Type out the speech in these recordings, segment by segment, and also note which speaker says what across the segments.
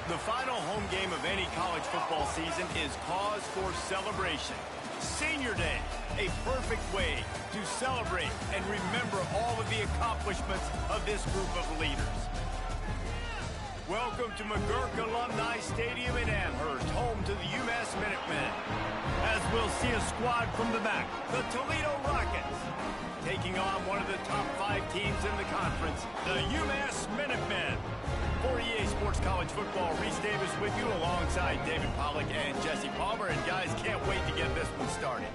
Speaker 1: The final home game of any college football season is cause for celebration. Senior Day, a perfect way to celebrate and remember all of the accomplishments of this group of leaders. Welcome to McGurk Alumni Stadium in Amherst, home to the UMass Minutemen. As we'll see a squad from the back, the Toledo Rockets, taking on one of the top 5 teams in the conference, the UMass Minutemen. For EA Sports College Football, Reese Davis with you alongside David Pollack and Jesse Palmer. And guys, can't wait to get this one started.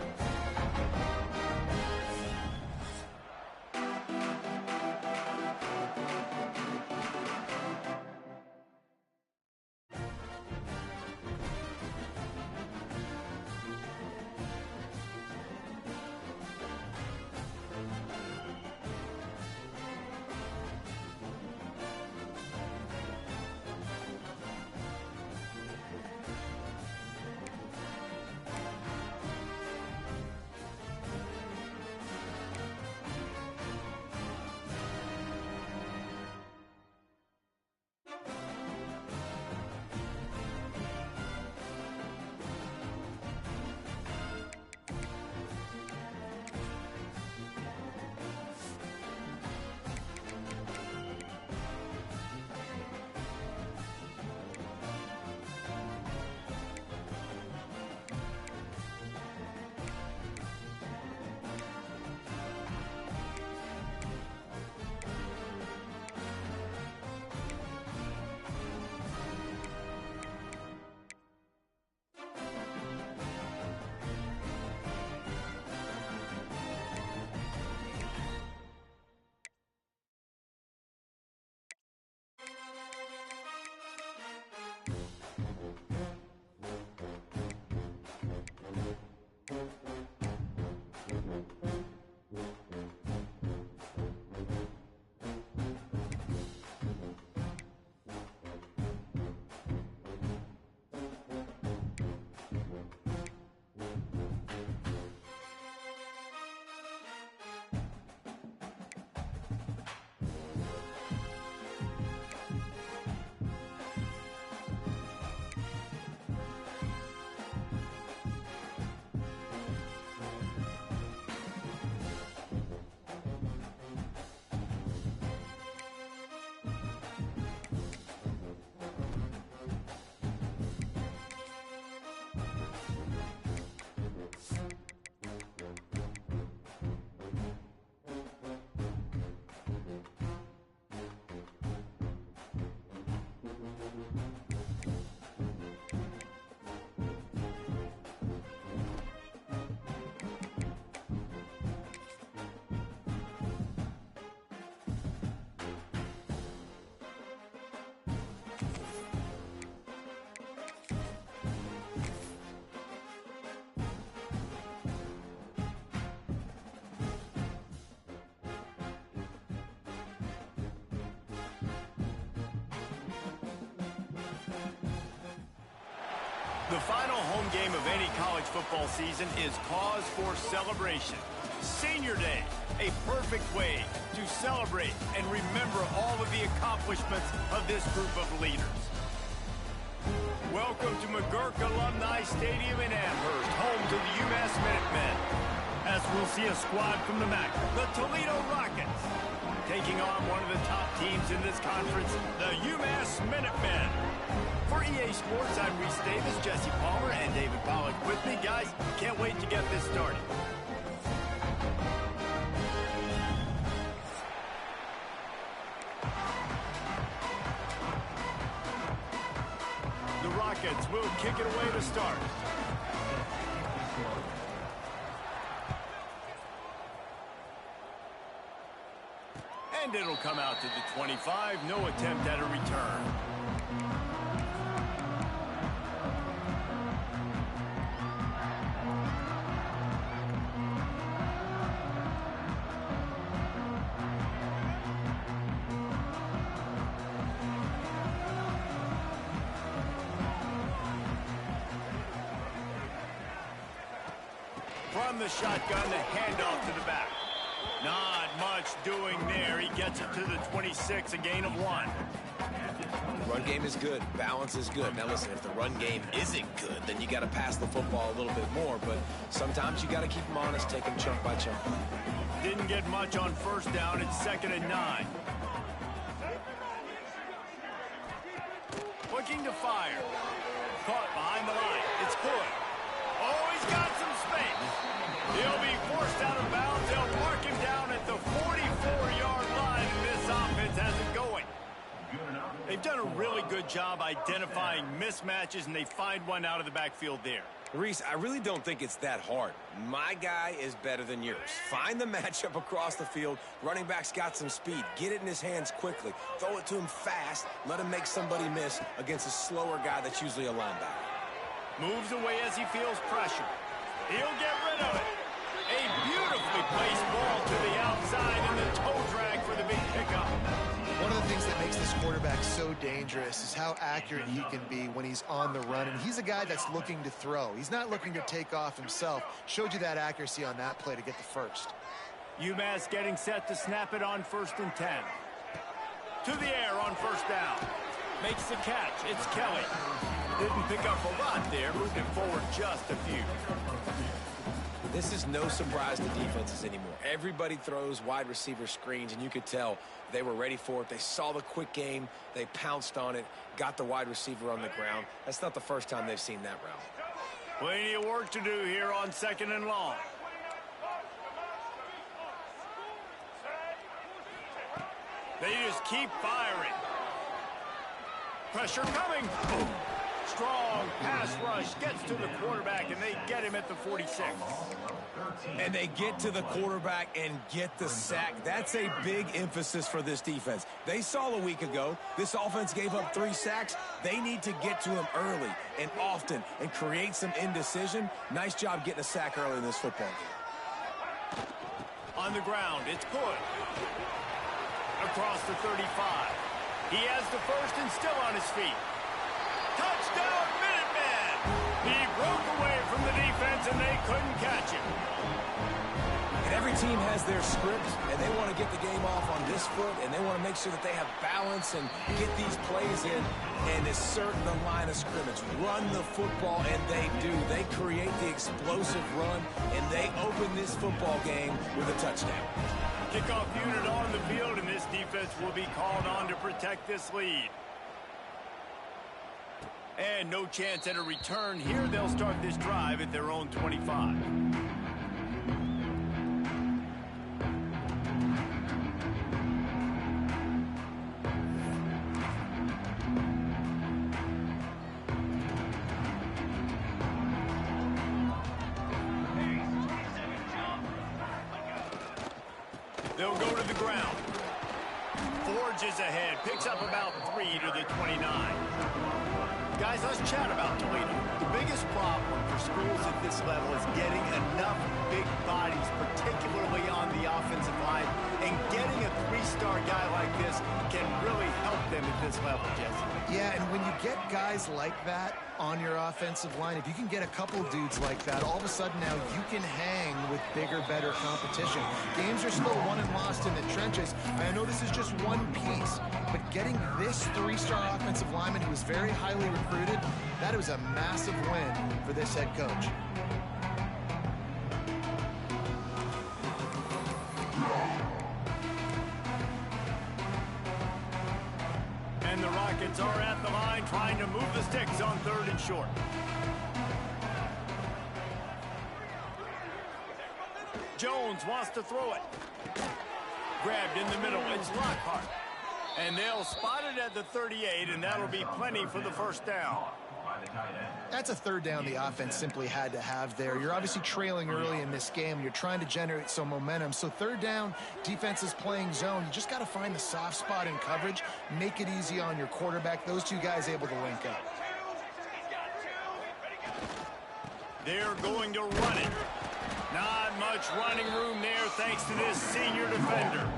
Speaker 1: The final home game of any college football season is cause for celebration. Senior Day, a perfect way to celebrate and remember all of the accomplishments of this group of leaders. Welcome to McGurk Alumni Stadium in Amherst, home to the UMass Minutemen. As we'll see a squad from the back, the Toledo Rockets, taking on one of the top teams in this conference, the UMass Minutemen. For EA Sports, I'm Reese Davis, Jesse Palmer, and David Pollack with me. Guys, can't wait to get this started. The Rockets will kick it away to start. And it'll come out to the 25. No attempt at a return. From the shotgun, the handoff to the back. Not much doing there. He gets it to the 26, a gain of 1.
Speaker 2: Run game is good. Balance is good. Now listen, if the run game isn't good, then you got to pass the football a little bit more. But sometimes you got to keep them honest, take them chunk by chunk.
Speaker 1: Didn't get much on first down. It's 2nd and 9. Looking to fire. Caught behind the line. It's good. Oh, he's got some space. He'll be forced out of bounds. They'll mark him down at the 44-yard line, and this offense has it going. They've done a really good job identifying mismatches, and they find one out of the backfield there.
Speaker 2: Reese, I really don't think it's that hard. My guy is better than yours. Find the matchup across the field. Running back's got some speed. Get it in his hands quickly. Throw it to him fast. Let him make somebody miss against a slower guy that's usually a linebacker.
Speaker 1: Moves away as he feels pressure. He'll get rid of it. A beautifully placed ball to the outside and the toe drag for the big pickup.
Speaker 3: One of the things that makes this quarterback so dangerous is how accurate he can be when he's on the run. And he's a guy that's looking to throw. He's not looking to take off himself. Showed you that accuracy on that play to get the first.
Speaker 1: UMass getting set to snap it on 1st and 10. To the air on 1st down. Makes the catch. It's Kelly. Didn't pick up a lot there. Moved it forward just a few.
Speaker 2: This is no surprise to defenses anymore. Everybody throws wide receiver screens, and you could tell they were ready for it. They saw the quick game. They pounced on it, got the wide receiver on the ground. That's not the first time they've seen that route.
Speaker 1: Plenty of work to do here on 2nd and long. They just keep firing. Pressure coming. Boom. Strong pass rush gets to the quarterback, and they get him at the 46.
Speaker 2: And they get to the quarterback and get the sack. That's a big emphasis for this defense. They saw a week ago, this offense gave up 3 sacks. They need to get to him early and often and create some indecision. Nice job getting a sack early in this football game.
Speaker 1: On the ground, it's good. Across the 35. He has the first and still on his feet. Touchdown, Minutemen! He broke away from the defense, and they couldn't catch him.
Speaker 2: And every team has their script, and they want to get the game off on this foot, and they want to make sure that they have balance and get these plays in and assert the line of scrimmage. Run the football, and they do. They create the explosive run, and they open this football game with a touchdown.
Speaker 1: Kickoff unit on the field, and this defense will be called on to protect this lead. And no chance at a return here. They'll start this drive at their own 25. They'll go to the ground. Forges ahead. Picks up about 3 to the 29. Guys, let's chat about Toledo. The biggest problem for schools at this level is getting enough big bodies, particularly on the offensive line, and getting a 3-star guy like this can really help them at this level, Jesse.
Speaker 3: Yeah, and when you get guys like that on your offensive line, if you can get a couple dudes like that, all of a sudden now you can hang with bigger, better competition. Games are still won and lost in the trenches. I know this is just one piece, but getting this 3-star offensive lineman who was very highly recruited, that was a massive win for this head coach.
Speaker 1: And the Rockets are at the line trying to move the sticks on 3rd and short. Jones wants to throw it. Grabbed in the middle. It's Lockhart. And they'll spot it at the 38, and that'll be plenty for the 1st down.
Speaker 3: That's a 3rd down the offense simply had to have there. You're obviously trailing early in this game. You're trying to generate some momentum. So 3rd down, defense is playing zone. You just got to find the soft spot in coverage. Make it easy on your quarterback. Those two guys able to link up.
Speaker 1: They're going to run it. Not much running room there thanks to this senior defender.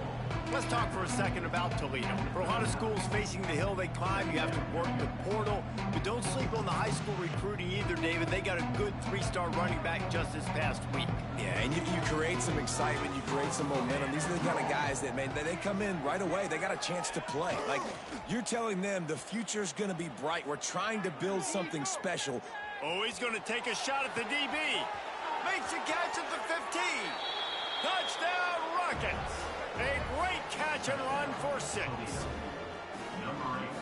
Speaker 1: Let's talk for a second about Toledo. For a lot of schools facing the hill they climb, you have to work the portal. But don't sleep on the high school recruiting either, David. They got a good 3-star running back just this past week.
Speaker 2: Yeah, and you create some excitement, you create some momentum. These are the kind of guys that, man, they come in right away. They got a chance to play. Like, you're telling them the future's going to be bright. We're trying to build something special.
Speaker 1: Oh, he's going to take a shot at the DB. Makes a catch at the 15. Touchdown, Rockets. A great catch and run for 6.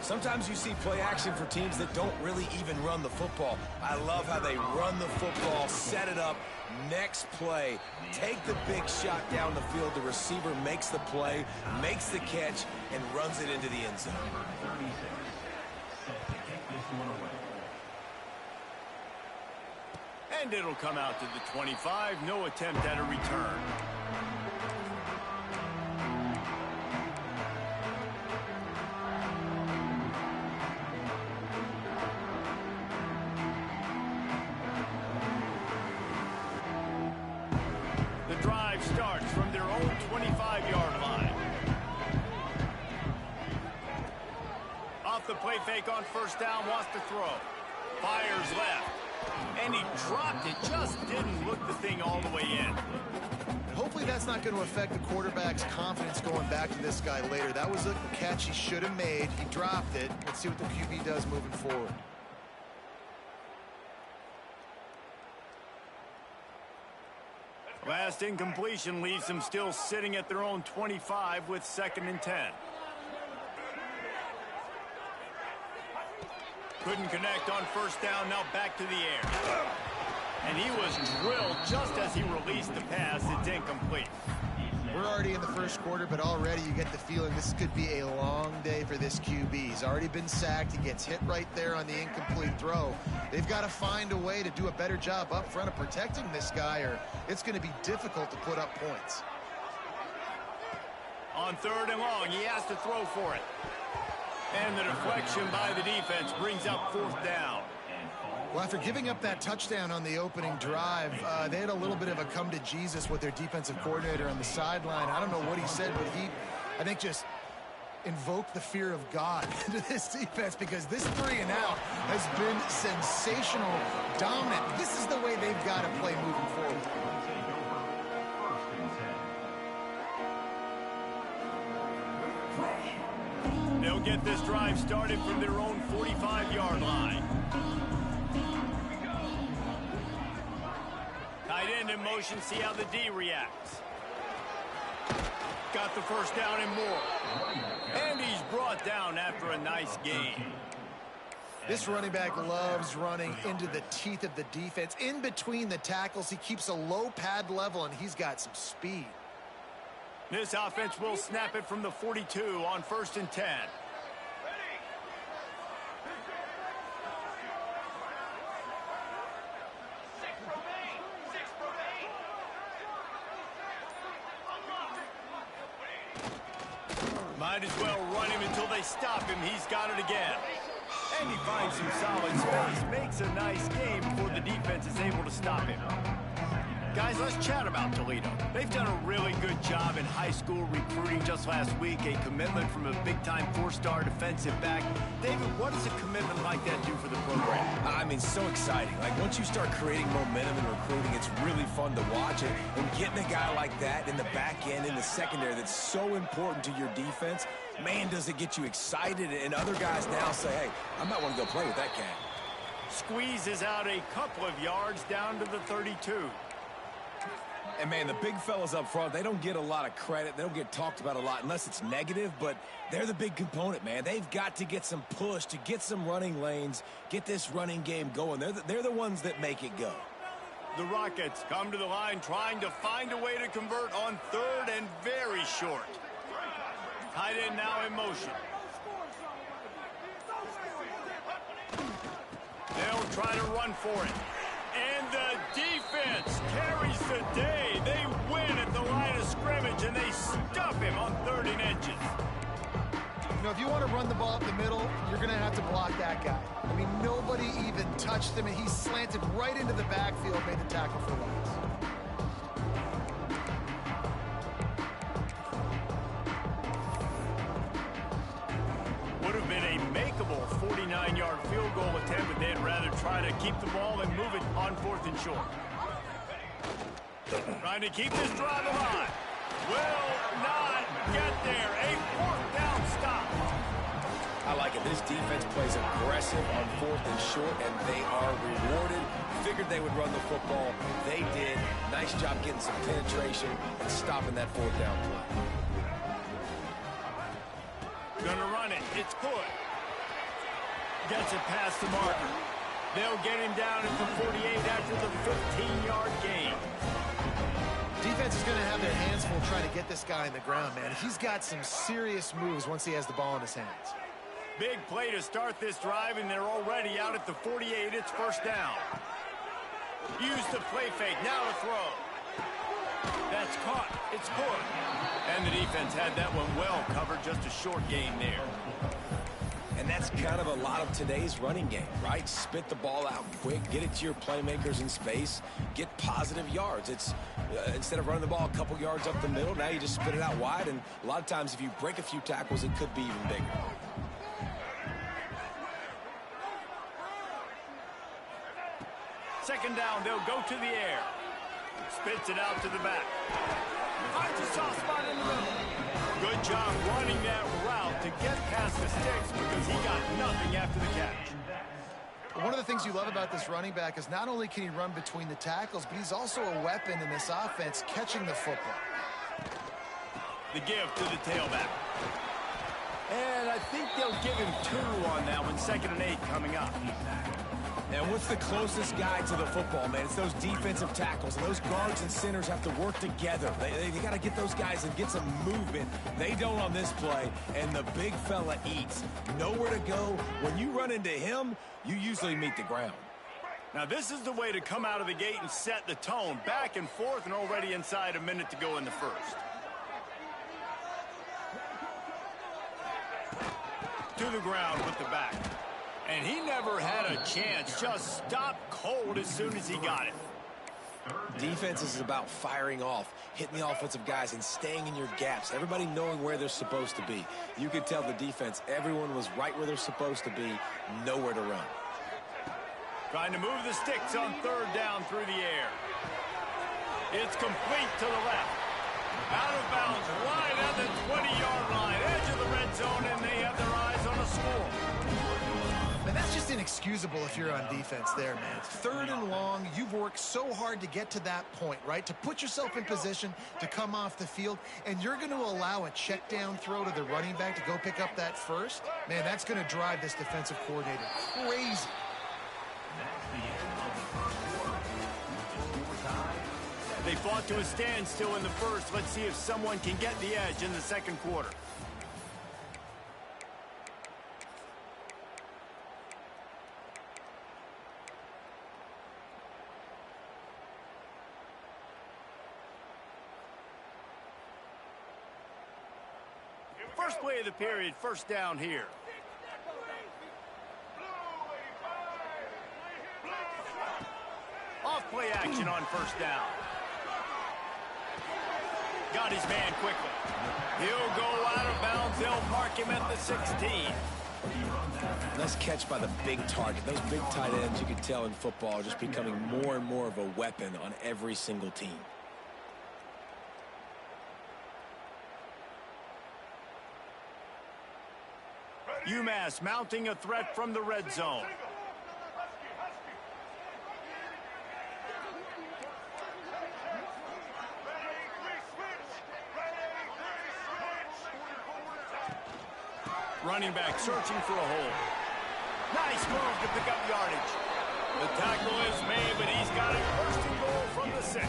Speaker 2: Sometimes you see play action for teams that don't really even run the football. I love how they run the football, set it up, next play, take the big shot down the field. The receiver makes the play, makes the catch, and runs it into the end zone.
Speaker 1: And it'll come out to the 25. No attempt at a return. The drive starts from their own 25-yard line. Off the play fake on first down, wants to throw. Fires left. And he dropped it, just didn't look the thing all the way in.
Speaker 3: Hopefully that's not going to affect the quarterback's confidence going back to this guy later. That was a catch he should have made. He dropped it. Let's see what the QB does moving forward.
Speaker 1: Last incompletion leaves them still sitting at their own 25 with 2nd and 10. Couldn't connect on first down, now back to the air. And he was drilled just as he released the pass. It's incomplete.
Speaker 3: We're already in the first quarter, but already you get the feeling this could be a long day for this QB. He's already been sacked. He gets hit right there on the incomplete throw. They've got to find a way to do a better job up front of protecting this guy, or it's going to be difficult to put up points.
Speaker 1: On 3rd and long, he has to throw for it. And the deflection by the defense brings up 4th down.
Speaker 3: Well, after giving up that touchdown on the opening drive, they had a little bit of a come to Jesus with their defensive coordinator on the sideline. I don't know what he said, but he, I think, just invoked the fear of God into this defense, because this 3-and-out has been sensational, dominant. This is the way they've got to play moving forward.
Speaker 1: They'll get this drive started from their own 45-yard line. Tight end in motion, see how the D reacts. Got the first down and more. And he's brought down after a nice gain.
Speaker 3: This running back loves running into the teeth of the defense. In between the tackles, he keeps a low pad level, and he's got some speed.
Speaker 1: This offense will snap it from the 42 on 1st and 10. Might as well run him until they stop him. He's got it again. And he finds some solid space, makes a nice game before the defense is able to stop him. Guys, let's chat about Toledo. They've done a really good job in high school recruiting. Just last week, a commitment from a big-time 4-star defensive back. David, what does a commitment like that do for the program?
Speaker 2: I mean, so exciting. Like, once you start creating momentum in recruiting, it's really fun to watch it. And getting a guy like that in the back end, in the secondary, that's so important to your defense, man, does it get you excited. And other guys now say, hey, I might want to go play with that cat.
Speaker 1: Squeezes out a couple of yards down to the 32.
Speaker 2: And, man, the big fellas up front, they don't get a lot of credit. They don't get talked about a lot unless it's negative, but they're the big component, man. They've got to get some push, to get some running lanes, get this running game going. They're the ones that make it go.
Speaker 1: The Rockets come to the line trying to find a way to convert on 3rd and very short. Tight end now in motion. They'll try to run for it. And the defense carries the day. They win at the line of scrimmage, and they stuff him on 3rd and inches.
Speaker 3: You know, if you want to run the ball up the middle, you're going to have to block that guy. I mean, nobody even touched him, and he slanted right into the backfield, made the tackle for loss.
Speaker 1: They'd rather try to keep the ball and move it on 4th and short. Trying to keep this drive alive. Will not get there. A 4th down stop.
Speaker 2: I like it. This defense plays aggressive on 4th and short, and they are rewarded. Figured they would run the football. They did. Nice job getting some penetration and stopping that 4th down play.
Speaker 1: Gonna run it. It's Hood. Gets it past the marker. They'll get him down at the 48 after the 15-yard gain.
Speaker 3: Defense is going to have their hands full trying to get this guy in the ground, man. He's got some serious moves once he has the ball in his hands.
Speaker 1: Big play to start this drive, and they're already out at the 48. It's 1st down. Use the play fake. Now to throw. That's caught. It's good. And the defense had that one well covered. Just a short gain there.
Speaker 2: And that's kind of a lot of today's running game, right? Spit the ball out quick, get it to your playmakers in space, get positive yards. It's instead of running the ball a couple yards up the middle, now you just spit it out wide, and a lot of times if you break a few tackles, it could be even bigger.
Speaker 1: Second down, they'll go to the air. Spits it out to the back. Finds a soft spot in the middle. Good job running that route to get past the sticks because he got nothing after the catch.
Speaker 3: One of the things you love about this running back is not only can he run between the tackles, but he's also a weapon in this offense catching the football.
Speaker 1: The give to the tailback. And I think they'll give him 2 on that one. 2nd and 8 coming up.
Speaker 2: And what's the closest guy to the football, man? It's those defensive tackles, and those guards and centers have to work together. They got to get those guys and get some movement. They don't on this play, and the big fella eats. Nowhere to go. When you run into him, you usually meet the ground.
Speaker 1: Now, this is the way to come out of the gate and set the tone. Back and forth, and already inside a minute to go in the first. To the ground with the back. And he never had a chance. Just stopped cold as soon as he got it.
Speaker 2: Defense is about firing off, hitting the offensive guys, and staying in your gaps. Everybody knowing where they're supposed to be. You could tell the defense, everyone was right where they're supposed to be, nowhere to run.
Speaker 1: Trying to move the sticks on 3rd down through the air. It's complete to the left. Out of bounds, right at the 20-yard line. Edge of the red zone, and they have their eyes on a score.
Speaker 3: And that's just inexcusable if you're on defense there, man. 3rd and long, you've worked so hard to get to that point, right? To put yourself in position to come off the field, and you're going to allow a check down throw to the running back to go pick up that first? Man, that's going to drive this defensive coordinator crazy.
Speaker 1: They fought to a standstill in the first. Let's see if someone can get the edge in the 2nd quarter. First play of the period, 1st down here. Off play action on 1st down. Got his man quickly. He'll go out of bounds. They'll mark him at the 16.
Speaker 2: Nice catch by the big target. Those big tight ends, you can tell in football, are just becoming more and more of a weapon on every single team.
Speaker 1: UMass mounting a threat from the red zone. Running back searching for a hole. Nice move to pick up yardage. The tackle is made, but he's got it 1st and goal from the 6.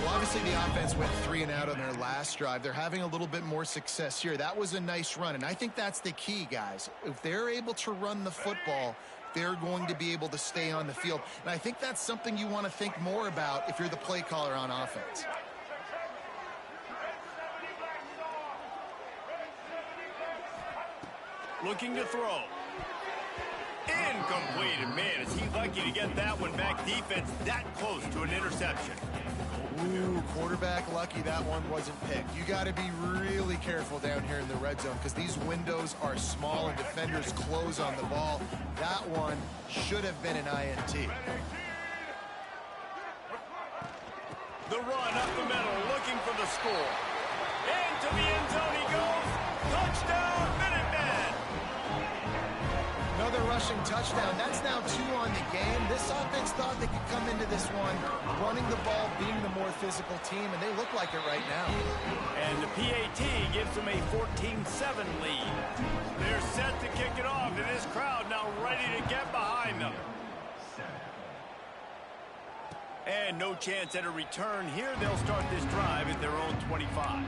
Speaker 3: Well, obviously the offense went 3 and out on their last drive. They're having a little bit more success here. That was a nice run, and I think that's the key, guys. If they're able to run the football, they're going to be able to stay on the field. And I think that's something you want to think more about if you're the play caller on offense.
Speaker 1: Looking to throw. Incomplete. And man, is he lucky to get that one back. Defense that close to an interception.
Speaker 3: Ooh, quarterback lucky that one wasn't picked. You got to be really careful down here in the red zone because these windows are small and defenders close on the ball. That one should have been an INT.
Speaker 1: The run up the middle, looking for the score. Into the end zone he goes. Touchdown, Minutemen!
Speaker 3: Another rushing touchdown. That's now 2 on the game. This offense thought they could come into this one running the ball, being the more physical team, and they look like it right now.
Speaker 1: And the PAT gives them a 14-7 lead. They're set to kick it off, and this crowd now ready to get behind them. And no chance at a return here. They'll start this drive at their own 25.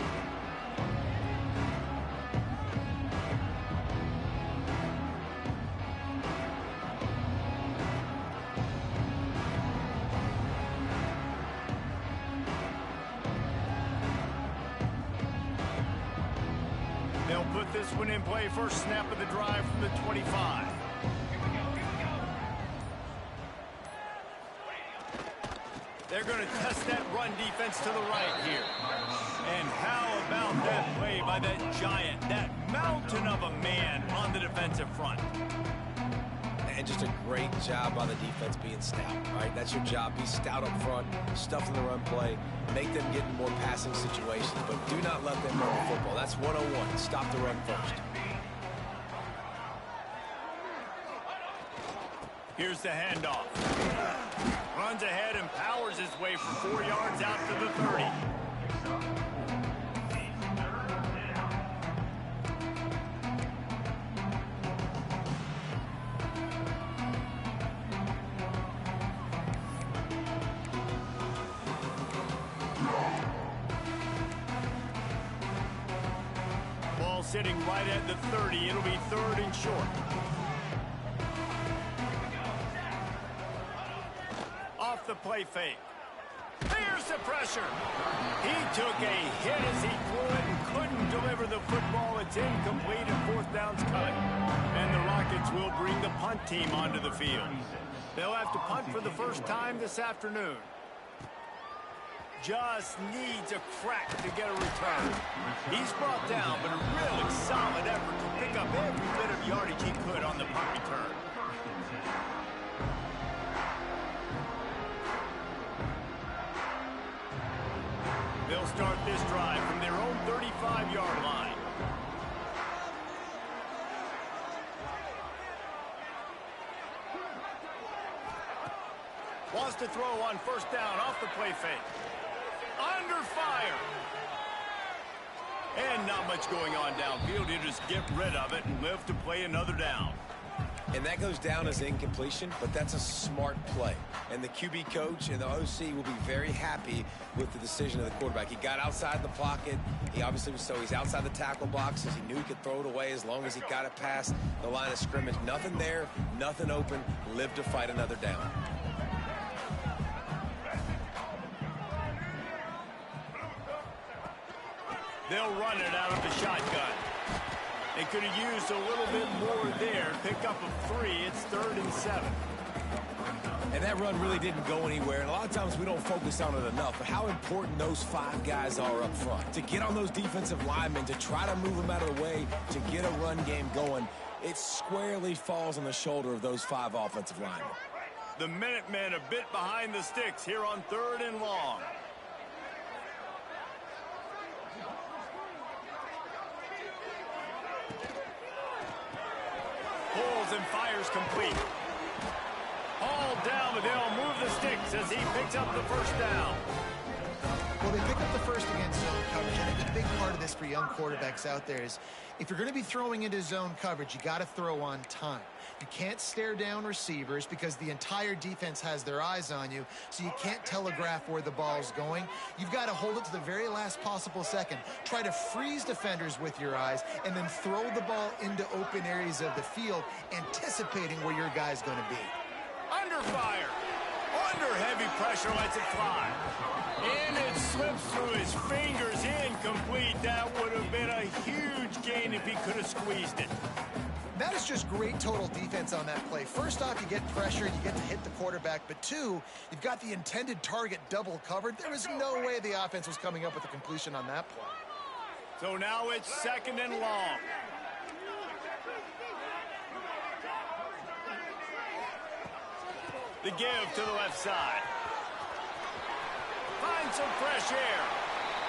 Speaker 1: They'll put this one in play. First snap of the drive from the 25. They're going to test that run defense to the right here. And how about that play by that giant, that mountain of a man on the defensive front?
Speaker 2: And just a great job by the defense being stout, right? That's your job. Be stout up front, stuff in the run play, make them get in more passing situations, but do not let them run the football. That's 101. Stop the run first.
Speaker 1: Here's the handoff. Runs ahead and powers his way for 4 yards out to the 30. Ball sitting right at the 30. It'll be 3rd and short. Off the play fake. There's the pressure. He took a hit as he threw it and couldn't deliver the football. It's incomplete and 4th down's cut. And the Rockets will bring the punt team onto the field. They'll have to punt for the first time this afternoon. Just needs a crack to get a return. He's brought down, but a really solid effort to pick up every bit of yardage he could on the punt return. They'll start this drive from their own 35-yard line. Wants to throw on 1st down off the play fake. Under fire. And not much going on downfield. You just get rid of it and live to play another down.
Speaker 2: And that goes down as incompletion, but that's a smart play. And the QB coach and the OC will be very happy with the decision of the quarterback. He got outside the pocket. He obviously was, so he's outside the tackle boxes. He knew he could throw it away as long as he got it past the line of scrimmage. Nothing there, nothing open. Live to fight another down.
Speaker 1: They'll run it out of the shotgun. They could have used a little bit more there. Pick up a 3. It's 3rd and 7.
Speaker 2: And that run really didn't go anywhere. And a lot of times we don't focus on it enough. But how important those 5 guys are up front. To get on those defensive linemen, to try to move them out of the way, to get a run game going, it squarely falls on the shoulder of those 5 offensive linemen.
Speaker 1: The Minutemen a bit behind the sticks here on 3rd and long. Pulls and fires complete. All down, but they'll move the sticks as he picks up the 1st down.
Speaker 3: Well, they pick up the first against zone coverage. I think a big part of this for young quarterbacks out there is if you're going to be throwing into zone coverage, you got to throw on time. You can't stare down receivers because the entire defense has their eyes on you, so you can't telegraph where the ball's going. You've got to hold it to the very last possible second. Try to freeze defenders with your eyes and then throw the ball into open areas of the field, anticipating where your guy's going to be.
Speaker 1: Under fire. Under heavy pressure, lets it fly. And it slips through his fingers, incomplete. That would have been a huge gain if he could have squeezed it.
Speaker 3: That is just great total defense on that play. First off, you get pressure, you get to hit the quarterback, but two, you've got the intended target double covered. There was no way the offense was coming up with a completion on that play.
Speaker 1: So now it's 2nd and long. The give to the left side. Finds some fresh air.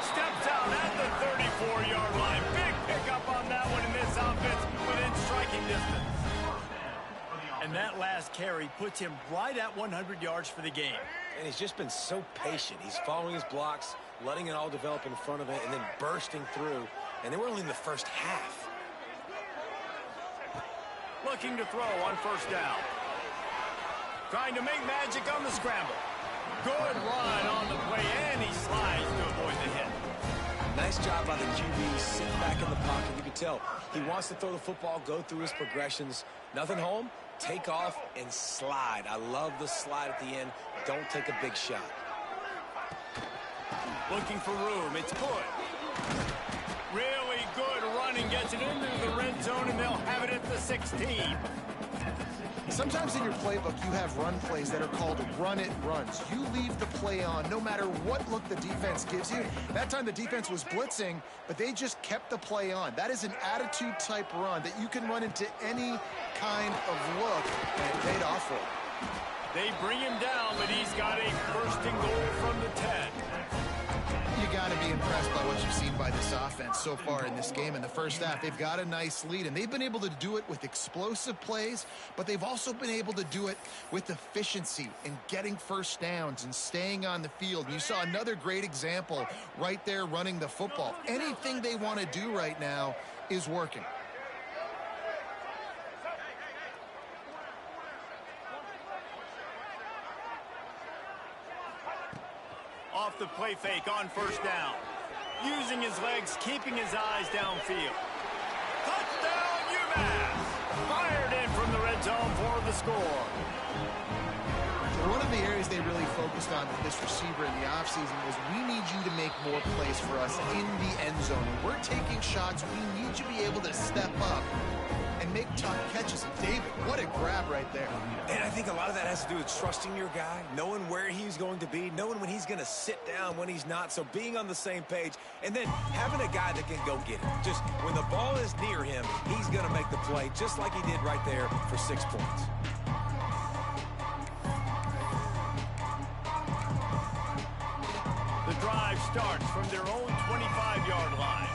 Speaker 1: Steps out at the 34-yard line. Big pickup on that one in this offense within striking distance. And that last carry puts him right at 100 yards for the game.
Speaker 2: And he's just been so patient. He's following his blocks, letting it all develop in front of it, and then bursting through. And they were only in the first half.
Speaker 1: Looking to throw on 1st down. Trying to make magic on the scramble. Good run on the play, and he slides to avoid the hit.
Speaker 2: Nice job by the QB, sitting back in the pocket. You can tell he wants to throw the football, go through his progressions. Nothing home, take off, and slide. I love the slide at the end. Don't take a big shot.
Speaker 1: Looking for room. It's good. Really good running. Gets it into the red zone, and they'll have it at the 16.
Speaker 3: Sometimes in your playbook, you have run plays that are called run-it runs. You leave the play on no matter what look the defense gives you. That time the defense was blitzing, but they just kept the play on. That is an attitude-type run that you can run into any kind of look, and it paid off for him.
Speaker 1: They bring him down, but he's got a 1st and goal from the 10.
Speaker 3: You got to be impressed by what you've seen by this offense so far in this game. In the first half, they've got a nice lead, and they've been able to do it with explosive plays, but they've also been able to do it with efficiency and getting first downs and staying on the field. You saw another great example right there running the football. Anything they want to do right now is working.
Speaker 1: Off the play fake on 1st down. Using his legs, keeping his eyes downfield. Touchdown, UMass! Fired in from the red zone for the score.
Speaker 3: One of the areas they really focused on with this receiver in the offseason was, we need you to make more plays for us in the end zone. When we're taking shots, we need you to be able to step up and make tough catches. And David, what a grab right there.
Speaker 2: And I think a lot of that has to do with trusting your guy, knowing where he's going to be, knowing when he's going to sit down, when he's not. So being on the same page, and then having a guy that can go get it. Just when the ball is near him, he's going to make the play, just like he did right there for 6 points.
Speaker 1: The drive starts from their own 25-yard line.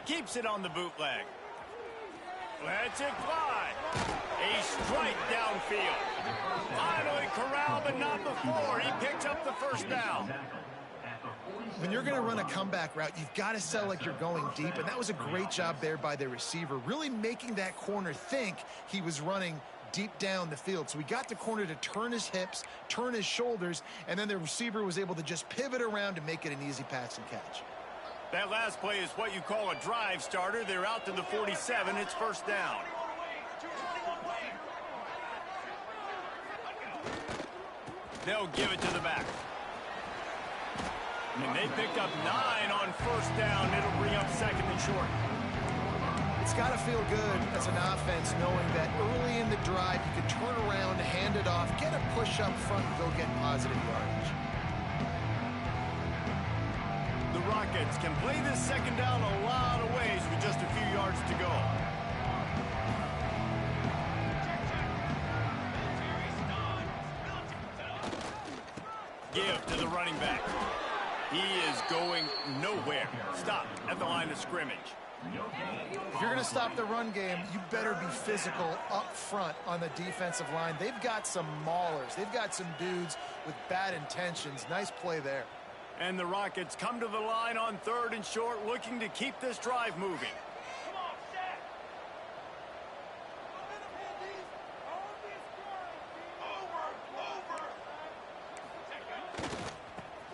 Speaker 1: Keeps it on the bootleg. Lets it fly. A strike downfield. Finally corralled, but not before. He picks up the 1st down.
Speaker 3: When you're going to run a comeback route, you've got to sell like you're going deep, and that was a great job there by the receiver, really making that corner think he was running deep down the field. So he got the corner to turn his hips, turn his shoulders, and then the receiver was able to just pivot around and make it an easy pass and catch.
Speaker 1: That last play is what you call a drive starter. They're out to the 47. It's 1st down. They'll give it to the back. And they picked up 9 on 1st down. It'll bring up 2nd and short.
Speaker 3: It's got to feel good as an offense knowing that early in the drive you can turn around, hand it off, get a push up front, and go get positive yardage.
Speaker 1: The Rockets can play this 2nd down a lot of ways with just a few yards to go. Give to the running back. He is going nowhere. Stop at the line of scrimmage.
Speaker 3: If you're going to stop the run game, you better be physical up front on the defensive line. They've got some maulers. They've got some dudes with bad intentions. Nice play there.
Speaker 1: And the Rockets come to the line on 3rd and short, looking to keep this drive moving.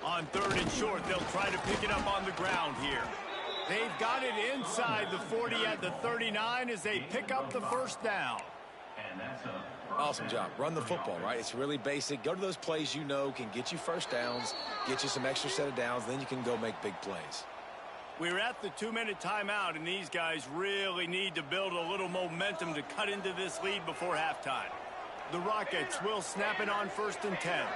Speaker 1: On 3rd and short, they'll try to pick it up on the ground here. They've got it inside the 40 at the 39 as they pick up the 1st down.
Speaker 2: Awesome job. Run the football, right? It's really basic. Go to those plays you know can get you 1st downs, get you some extra set of downs, then you can go make big plays.
Speaker 1: We're at the 2-minute timeout, and these guys really need to build a little momentum to cut into this lead before halftime. The Rockets will snap it on 1st and 10.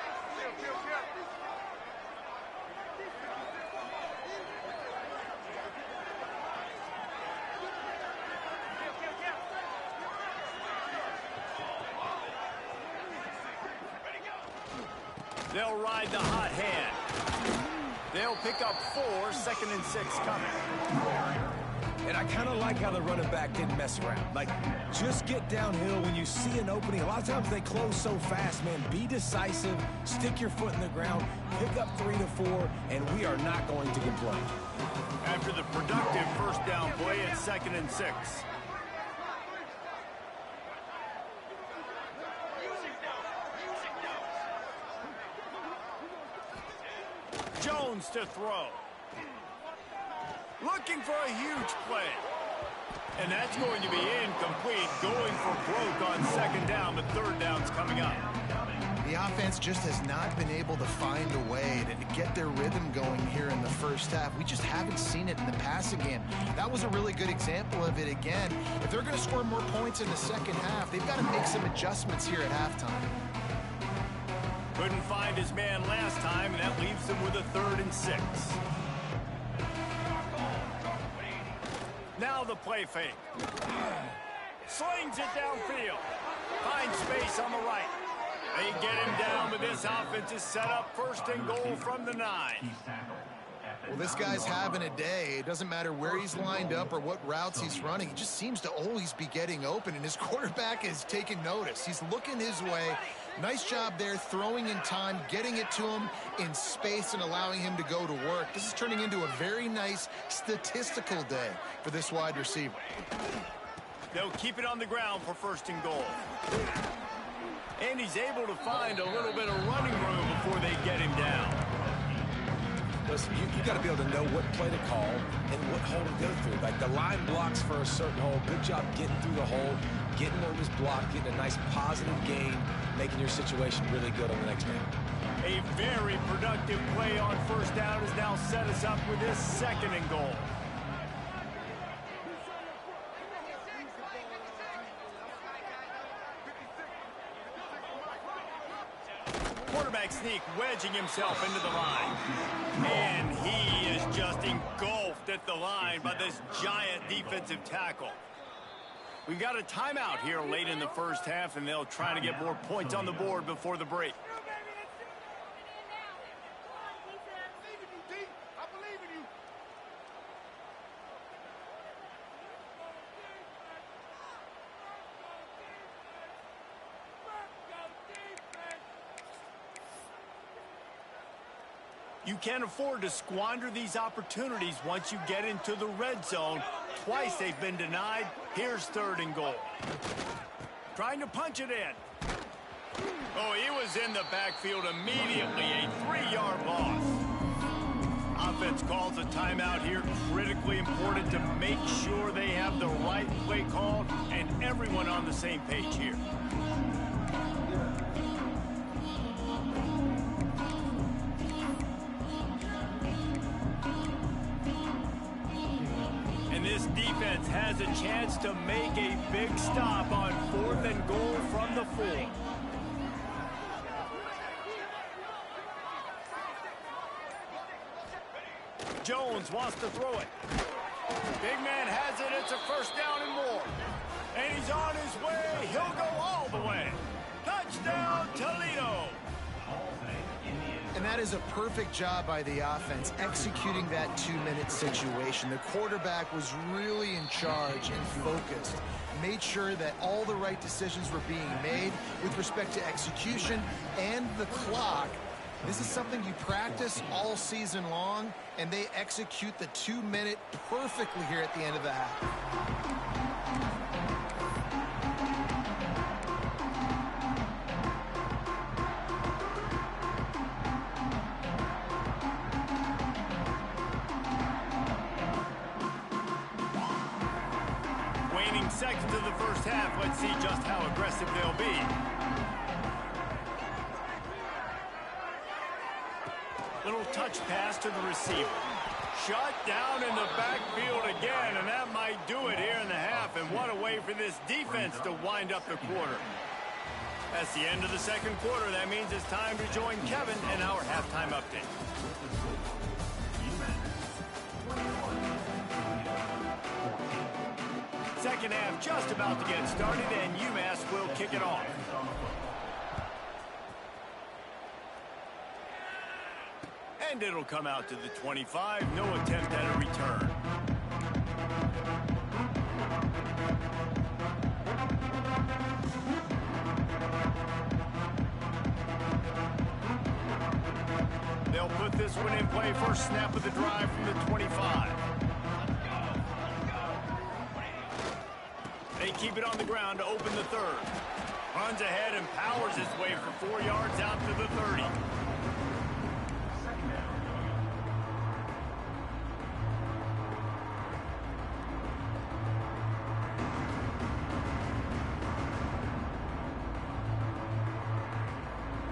Speaker 1: They'll ride the hot hand. They'll pick up 4, 2nd and 6 coming.
Speaker 2: And I kind of like how the running back didn't mess around. Like, just get downhill when you see an opening. A lot of times they close so fast, man. Be decisive, stick your foot in the ground, pick up 3 to 4, and we are not going to complain.
Speaker 1: After the productive first down play, it's 2nd and 6. Jones to throw. Looking for a huge play. And that's going to be incomplete, going for broke on 2nd down, but 3rd down's coming up.
Speaker 3: The offense just has not been able to find a way to get their rhythm going here in the first half. We just haven't seen it in the passing game. That was a really good example of it again. If they're going to score more points in the second half, they've got to make some adjustments here at halftime.
Speaker 1: Couldn't find his man last time, and that leaves him with a 3rd and 6. Now the play fake. Slings it downfield. Finds space on the right. They get him down, but this offense is set up 1st and goal from the 9.
Speaker 3: Well, this guy's having a day. It doesn't matter where he's lined up or what routes he's running. He just seems to always be getting open, and his quarterback is taking notice. He's looking his way. Nice job there, throwing in time, getting it to him in space and allowing him to go to work. This is turning into a very nice statistical day for this wide receiver.
Speaker 1: They'll keep it on the ground for 1st and goal. And he's able to find a little bit of running room before they get him down.
Speaker 2: Listen, you got to be able to know what play to call and what hole to go through. Like, the line blocks for a certain hole. Good job getting through the hole, getting where it was blocked, getting a nice positive gain, making your situation really good on the next game.
Speaker 1: A very productive play on 1st down has now set us up with this 2nd and goal. Quarterback sneak, wedging himself into the line. And he is just engulfed at the line by this giant defensive tackle. We've got a timeout here late in the first half, and they'll try to get more points on the board before the break. You can't afford to squander these opportunities once you get into the red zone. Twice they've been denied. Here's 3rd and goal. Trying to punch it in. Oh, he was in the backfield immediately. A 3-yard loss. Offense calls a timeout here. Critically important to make sure they have the right play called and everyone on the same page here. This defense has a chance to make a big stop on 4th and goal from the 4. Jones wants to throw it. Big man has it. It's a 1st down and more. And he's on his way. He'll go all the way. Touchdown, Toledo.
Speaker 3: And that is a perfect job by the offense, executing that 2-minute situation. The quarterback was really in charge and focused. Made sure that all the right decisions were being made with respect to execution and the clock. This is something you practice all season long, and they execute the 2-minute perfectly here at the end of the half.
Speaker 1: Seconds of the first half. Let's see just how aggressive they'll be. Little touch pass to the receiver. Shut down in the backfield again, and that might do it here in the half. And what a way for this defense to wind up the quarter. That's the end of the second quarter. That means it's time to join Kevin in our halftime update. Second half just about to get started, and UMass will kick it off. And it'll come out to the 25. No attempt at a return. They'll put this one in play. First snap of the drive from the 25. They keep it on the ground to open the third. Runs ahead and powers his way for 4 yards out to the 30.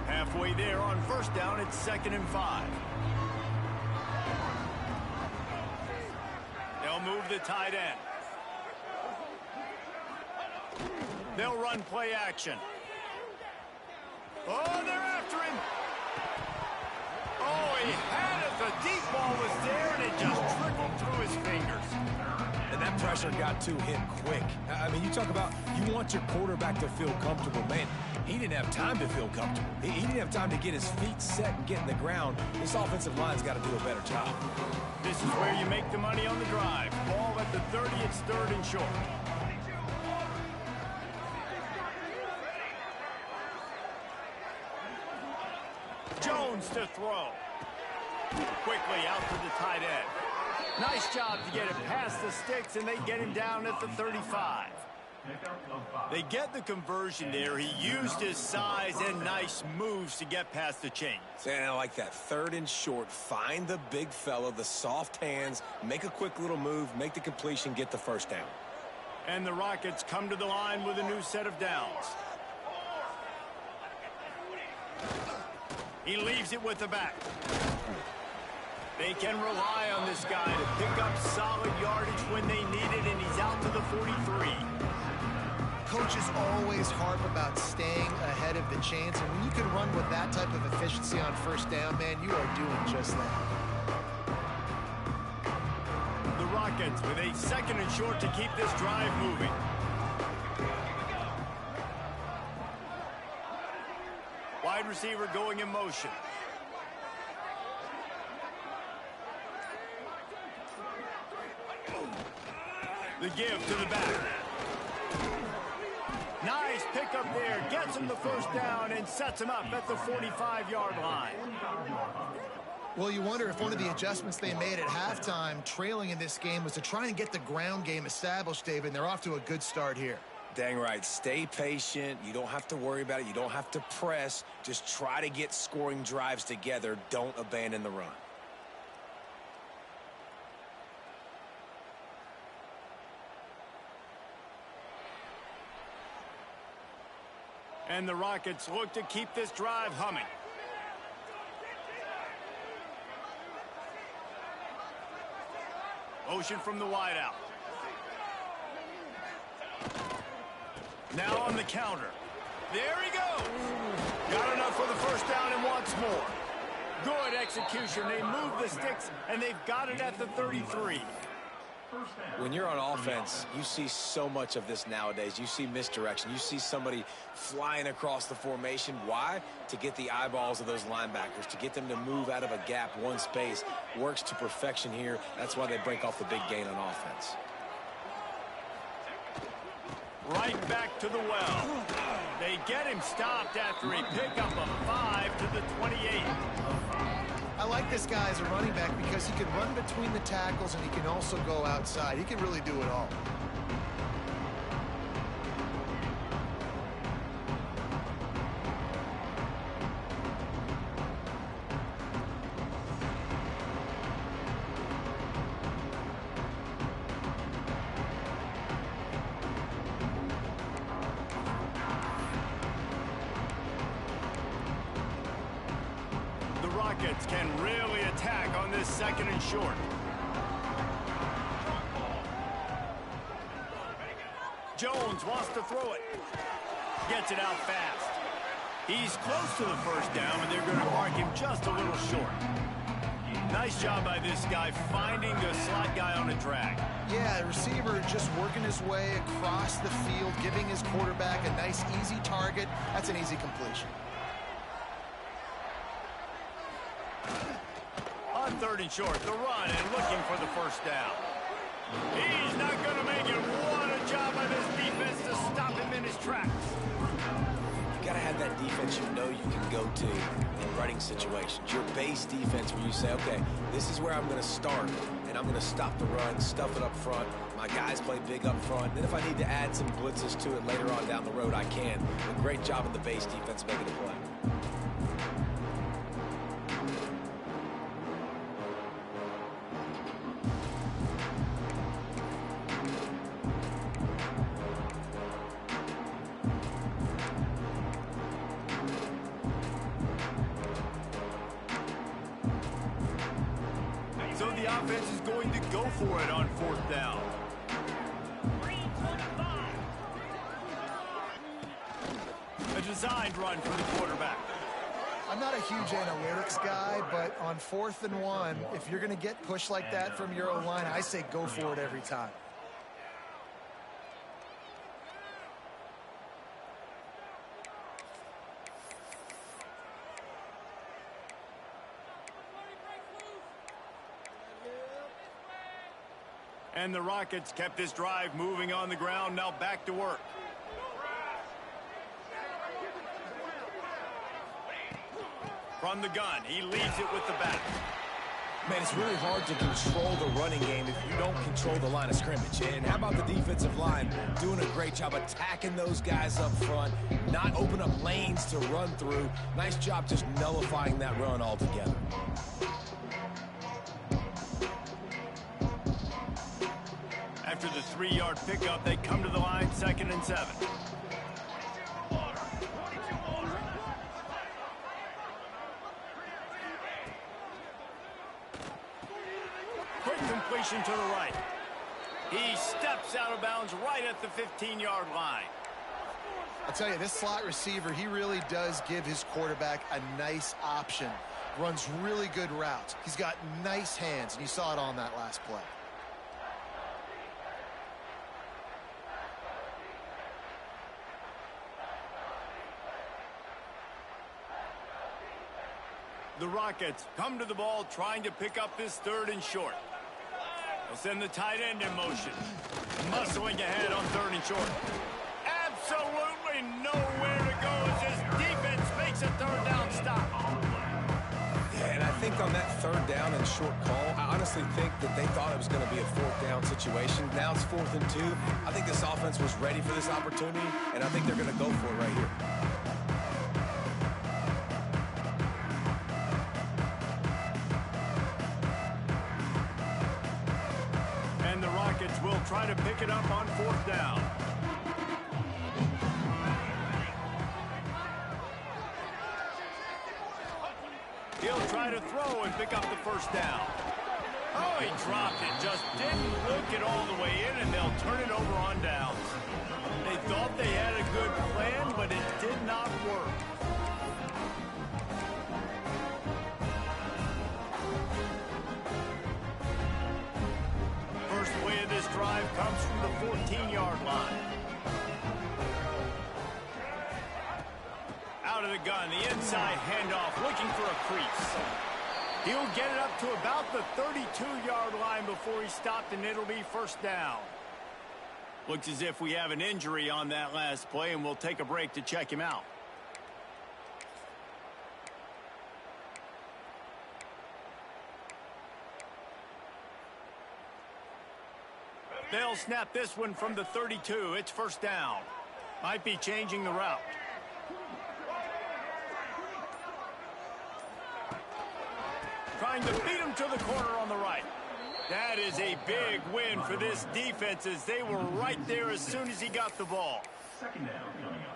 Speaker 1: Halfway there on first down, it's 2nd and 5. They'll move the tight end. They'll run play action. Oh, they're after him. Oh, he had it. The deep ball was there, and it just trickled through his fingers.
Speaker 2: And that pressure got to him quick. I mean, you talk about you want your quarterback to feel comfortable. Man, he didn't have time to feel comfortable. He didn't have time to get his feet set and get in the ground. This offensive line's got to do a better job.
Speaker 1: This is where you make the money on the drive. Ball at the 30, it's 3rd and short. Jones to throw. Quickly out to the tight end. Nice job to get it past the sticks, and they get him down at the 35. They get the conversion there. He used his size and nice moves to get past the chains.
Speaker 2: And I like that. 3rd and short. Find the big fella, the soft hands, make a quick little move, make the completion, get the first down.
Speaker 1: And the Rockets come to the line with a new set of downs. He leaves it with the back. They can rely on this guy to pick up solid yardage when they need it, and he's out to the 43.
Speaker 3: Coaches always harp about staying ahead of the chains, and when you can run with that type of efficiency on first down, man, you are doing just that.
Speaker 1: The Rockets with a 2nd and short to keep this drive moving. Wide receiver going in motion. The give to the back. Nice pickup there. Gets him the first down and sets him up at the 45-yard line.
Speaker 3: Well, you wonder if one of the adjustments they made at halftime, trailing in this game, was to try and get the ground game established, David, and they're off to a good start here.
Speaker 2: Dang right. Stay patient. You don't have to worry about it. You don't have to press. Just try to get scoring drives together. Don't abandon the run.
Speaker 1: And the Rockets look to keep this drive humming. Motion from the wideout. Now on the counter. There he goes. Got enough for the first down and wants more. Good execution. They move the sticks, and they've got it at the 33.
Speaker 2: When you're on offense, you see so much of this nowadays. You see misdirection. You see somebody flying across the formation. Why? To get the eyeballs of those linebackers, to get them to move out of a gap, one space. Works to perfection here. That's why they break off the big gain on offense.
Speaker 1: Right back to the well. They get him stopped after a pickup of 5 to the 28.
Speaker 3: I like this guy as a running back because he can run between the tackles and he can also go outside. He can really do it all.
Speaker 1: Rockets can really attack on this 2nd and short. Jones wants to throw it. Gets it out fast. He's close to the first down, and they're going to mark him just a little short. Nice job by this guy finding the slot guy on a drag.
Speaker 3: Yeah, the receiver just working his way across the field, giving his quarterback a nice, easy target. That's an easy completion.
Speaker 1: On 3rd and short, the run and looking for the first down. He's not going to make it. What a job by this defense to stop him in his tracks.
Speaker 2: You got to have that defense you know you can go to in running situations. Your base defense where you say, okay, this is where I'm going to start, and I'm going to stop the run, stuff it up front. My guys play big up front. Then if I need to add some blitzes to it later on down the road, I can. A great job of the base defense making a play.
Speaker 1: So the offense is going to go for it on 4th down. A designed run for the quarterback.
Speaker 3: I'm not a huge analytics guy, but on 4th and 1, if you're going to get pushed like that from your O-line, I say go for it every time.
Speaker 1: And the Rockets kept this drive moving on the ground, now back to work. From the gun, he leads it with the back.
Speaker 2: Man, it's really hard to control the running game if you don't control the line of scrimmage. And how about the defensive line doing a great job attacking those guys up front, not open up lanes to run through. Nice job just nullifying that run altogether.
Speaker 1: After the 3-yard pickup, they come to the line, 2nd and 7. Quick completion to the right. He steps out of bounds right at the 15-yard line.
Speaker 3: I'll tell you, this slot receiver, he really does give his quarterback a nice option. Runs really good routes. He's got nice hands, and you saw it on that last play.
Speaker 1: The Rockets come to the ball trying to pick up this 3rd and short. They'll send the tight end in motion. Muscling ahead on 3rd and short. Absolutely nowhere to go as this defense makes a 3rd down stop.
Speaker 2: Yeah, and I think on that 3rd down and short call, I honestly think that they thought it was going to be a 4th down situation. Now it's 4th and 2. I think this offense was ready for this opportunity, and I think they're going to go for it right here.
Speaker 1: Will try to pick it up on 4th down. He'll try to throw and pick up the 1st down. Oh, he dropped it. Just didn't look it all the way in, and they'll turn it over on downs. They thought they had a good plan, but it did not work. Drive comes from the 14-yard line. Out of the gun, the inside handoff, looking for a crease. He'll get it up to about the 32-yard line before he stopped, and it'll be 1st down. Looks as if we have an injury on that last play, and we'll take a break to check him out. They'll snap this one from the 32. It's 1st down. Might be changing the route. Trying to beat him to the corner on the right. That is a big win for this defense as they were right there as soon as he got the ball.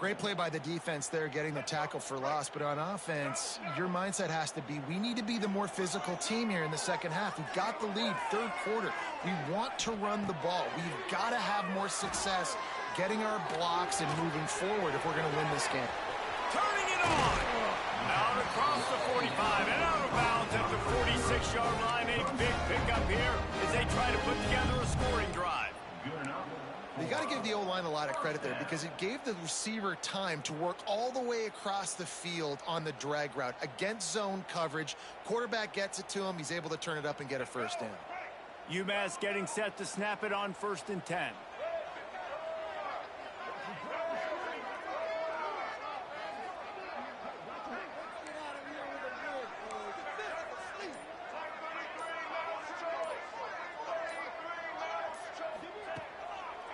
Speaker 3: Great play by the defense there, getting the tackle for loss. But on offense, your mindset has to be, we need to be the more physical team here in the 2nd half. We've got the lead, 3rd quarter. We want to run the ball. We've got to have more success getting our blocks and moving forward if we're going to win this game.
Speaker 1: Turning it on. Out across the 45 and out of bounds at the 46-yard line. A big pickup here as they try to put together a scoring drive.
Speaker 3: You got to give the O-line a lot of credit there because it gave the receiver time to work all the way across the field on the drag route against zone coverage. Quarterback gets it to him. He's able to turn it up and get a first down.
Speaker 1: UMass getting set to snap it on 1st and 10.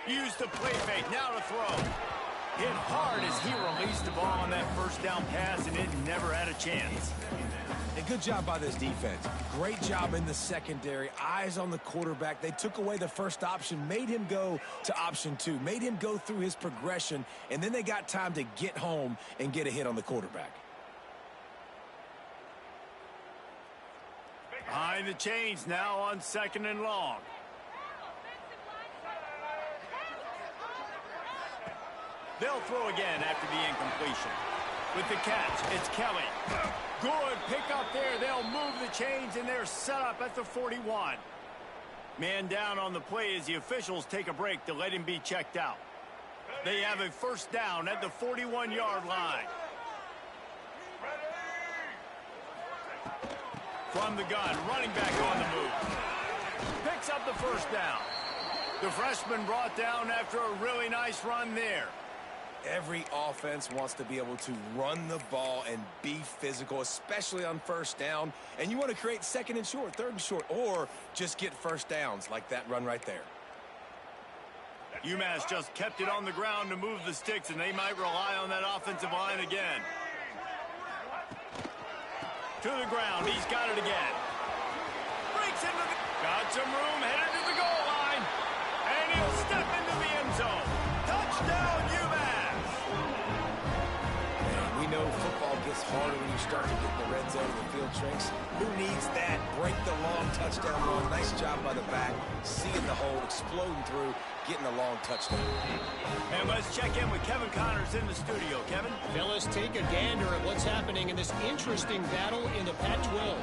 Speaker 1: Used to play fake, now to throw. Hit hard as he released the ball on that first down pass, and it never had a chance.
Speaker 2: And good job by this defense. Great job in the secondary. Eyes on the quarterback. They took away the first option, made him go to option 2, made him go through his progression, and then they got time to get home and get a hit on the quarterback.
Speaker 1: Behind the chains now on 2nd and long. They'll throw again after the incompletion. With the catch, it's Kelly. Good pick up there. They'll move the chains, and they're set up at the 41. Man down on the play as the officials take a break to let him be checked out. They have a first down at the 41-yard line. From the gun, running back on the move. Picks up the first down. The freshman brought down after a really nice run there.
Speaker 2: Every offense wants to be able to run the ball and be physical, especially on first down. And you want to create 2nd and short, 3rd and short, or just get first downs like that run right there.
Speaker 1: UMass just kept it on the ground to move the sticks, and they might rely on that offensive line again. To the ground, he's got it again. Breaks into the... Got some room, headed to the goal line. And he'll step into the end zone. Touchdown, UMass!
Speaker 2: We know football gets harder when you start to get in the red zone and the field shrinks. Who needs that? Break the long touchdown run. Nice job by the back. Seeing the hole, exploding through, getting a long touchdown.
Speaker 1: And let's check in with Kevin Connors in the studio. Kevin?
Speaker 4: Fellas, take a gander at what's happening in this interesting battle in the Pac-12.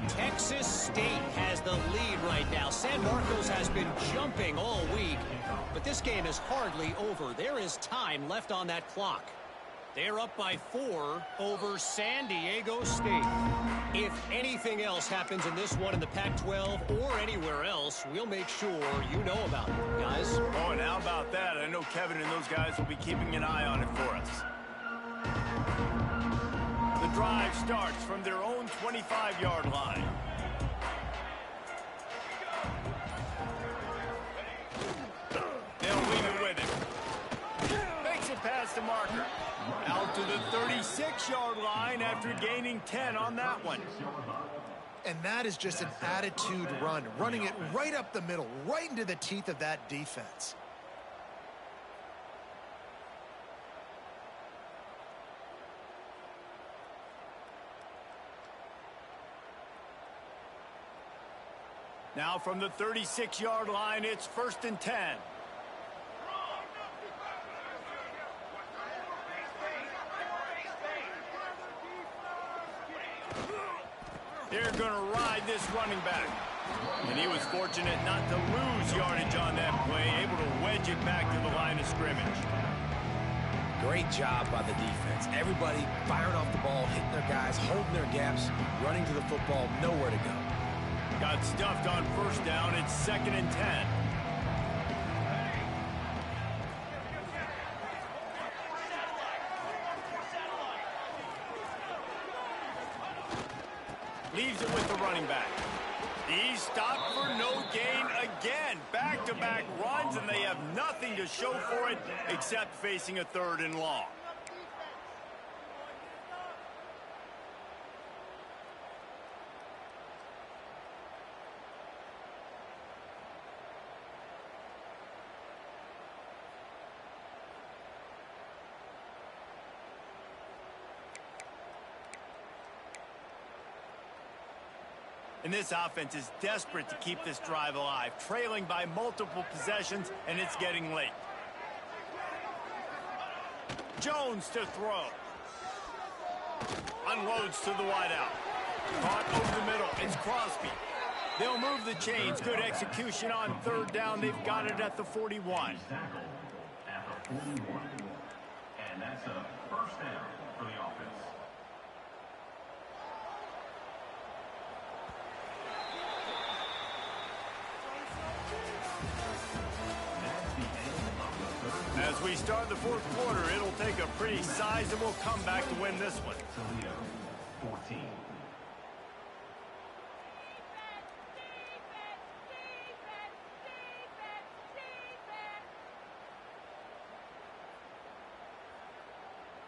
Speaker 4: Texas State has the lead right now. San Marcos has been jumping all week, but this game is hardly over. There is time left on that clock. They're up by 4 over San Diego State. If anything else happens in this one in the Pac-12 or anywhere else, we'll make sure you know about it, guys.
Speaker 1: Oh, and how about that? I know Kevin and those guys will be keeping an eye on it for us. The drive starts from their own 25-yard line. They'll leave it with him. Makes it past the marker. Out to the 36-yard line after gaining 10 on that one.
Speaker 3: And that is just an attitude run, running it right up the middle, right into the teeth of that defense.
Speaker 1: Now from the 36-yard line, it's 1st and 10. They're going to ride this running back. And he was fortunate not to lose yardage on that play, able to wedge it back to the line of scrimmage.
Speaker 2: Great job by the defense. Everybody firing off the ball, hitting their guys, holding their gaps, running to the football, nowhere to go.
Speaker 1: Got stuffed on first down. It's 2nd and 10. Leaves it with the running back. He's stopped for no gain again. Back-to-back runs, and they have nothing to show for it except facing a 3rd and long. And this offense is desperate to keep this drive alive, trailing by multiple possessions, and it's getting late. Jones to throw. Unloads to the wideout. Caught over the middle. It's Crosby. They'll move the chains. Good execution on third down. They've got it at the 41.
Speaker 5: At the 41. And that's a first down for the offense.
Speaker 1: As we start the fourth quarter, it'll take a pretty sizable comeback to win this one.
Speaker 5: Toledo, 14.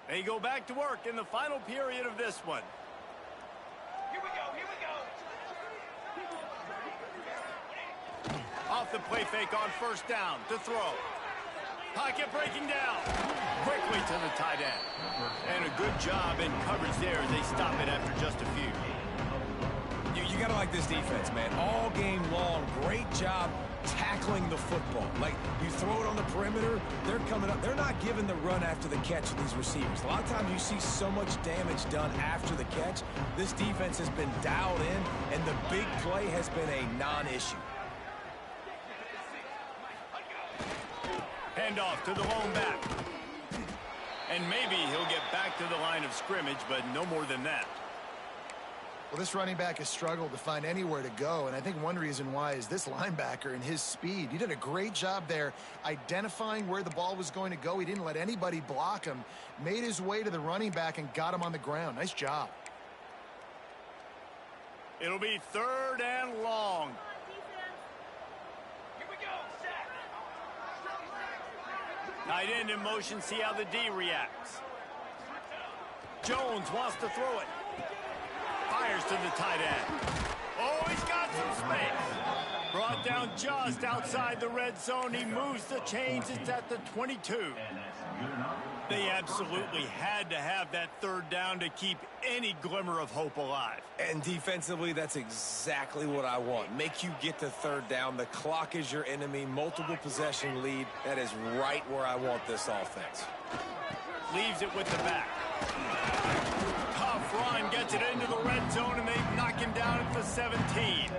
Speaker 1: They go back to work in the final period of this one.
Speaker 4: Here we go, here we go.
Speaker 1: Off the play fake on first down to throw. Pocket breaking down. Quickly to the tight end. And a good job in coverage there as they stop it after just a few.
Speaker 2: You got to like this defense, man. All game long, great job tackling the football. Like, you throw it on the perimeter, they're coming up. They're not giving the run after the catch to these receivers. A lot of times you see so much damage done after the catch. This defense has been dialed in, and the big play has been a non-issue.
Speaker 1: Handoff to the lone back. And maybe he'll get back to the line of scrimmage, but no more than that.
Speaker 3: Well, this running back has struggled to find anywhere to go, and I think one reason why is this linebacker and his speed. He did a great job there identifying where the ball was going to go. He didn't let anybody block him, made his way to the running back and got him on the ground. Nice job.
Speaker 1: It'll be third and long.
Speaker 4: Here we go, set.
Speaker 1: Tight end in motion, see how the D reacts. Jones wants to throw it. Fires to the tight end. Oh, he's got some space. Brought down just outside the red zone. He moves the chains. It's at the 22. They absolutely had to have that third down to keep any glimmer of hope alive.
Speaker 2: And defensively, that's exactly what I want. Make you get to third down. The clock is your enemy. Multiple possession lead. That is right where I want this offense.
Speaker 1: Leaves it with the back. Tough run, gets it into the red zone, and they knock him down at the 17.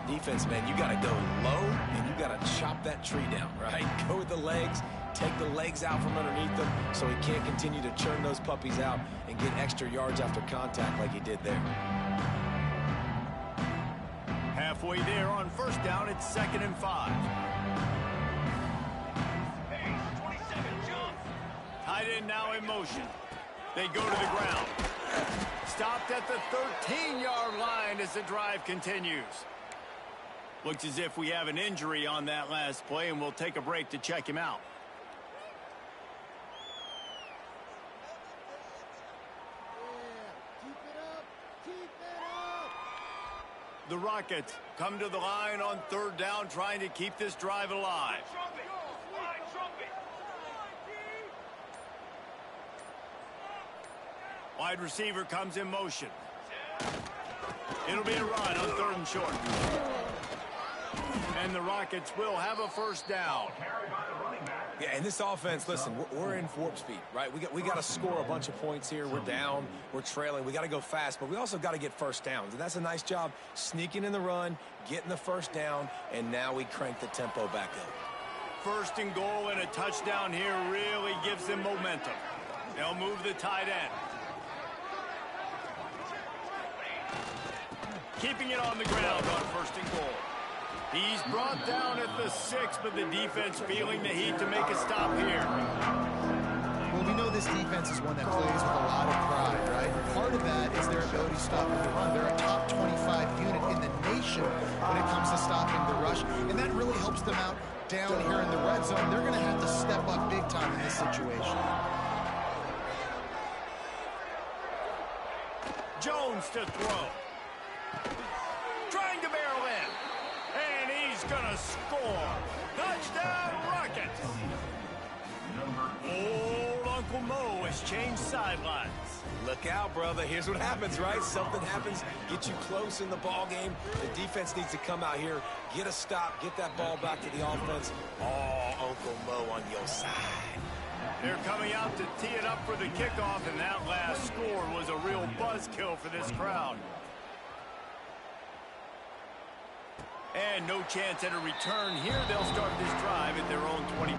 Speaker 2: Defense, man, you got to go low, and you got to chop that tree down, right? Go with the legs, take the legs out from underneath them so he can't continue to churn those puppies out and get extra yards after contact like he did there.
Speaker 1: Halfway there on first down, it's 2nd and 5.
Speaker 4: Hey, 27, jump.
Speaker 1: Tight end now in motion. They go to the ground. Stopped at the 13-yard line as the drive continues. Looks as if we have an injury on that last play, and we'll take a break to check him out. The Rockets come to the line on third down, trying to keep this drive alive. Wide receiver comes in motion. It'll be a run on 3rd and short. And the Rockets will have a first down.
Speaker 2: Yeah, and this offense, listen, we're in warp speed, right? We got to score a bunch of points here. We're down, we're trailing. We got to go fast, but we also got to get first downs. And that's a nice job sneaking in the run, getting the first down, and now we crank the tempo back up.
Speaker 1: 1st and goal and a touchdown here really gives them momentum. They'll move the tight end. Keeping it on the ground on 1st and goal. He's brought down at the 6, but the defense feeling the heat to make a stop here.
Speaker 3: Well, we know this defense is one that plays with a lot of pride, right? Part of that is their ability to stop the run. They're a top 25 unit in the nation when it comes to stopping the rush, and that really helps them out down here in the red zone. They're going to have to step up big time in this situation.
Speaker 1: Jones to throw. Trying to barrel in. And he's going to score. Touchdown, Rockets. Old Uncle Mo has changed sidelines.
Speaker 2: Look out, brother. Here's what happens, right? Something happens, get you close in the ball game. The defense needs to come out here, get a stop, get that ball back to the offense. Oh, Uncle Mo on your side.
Speaker 1: They're coming out to tee it up for the kickoff, and that last score was a real buzzkill for this crowd. And no chance at a return here. They'll start this drive at their own 20.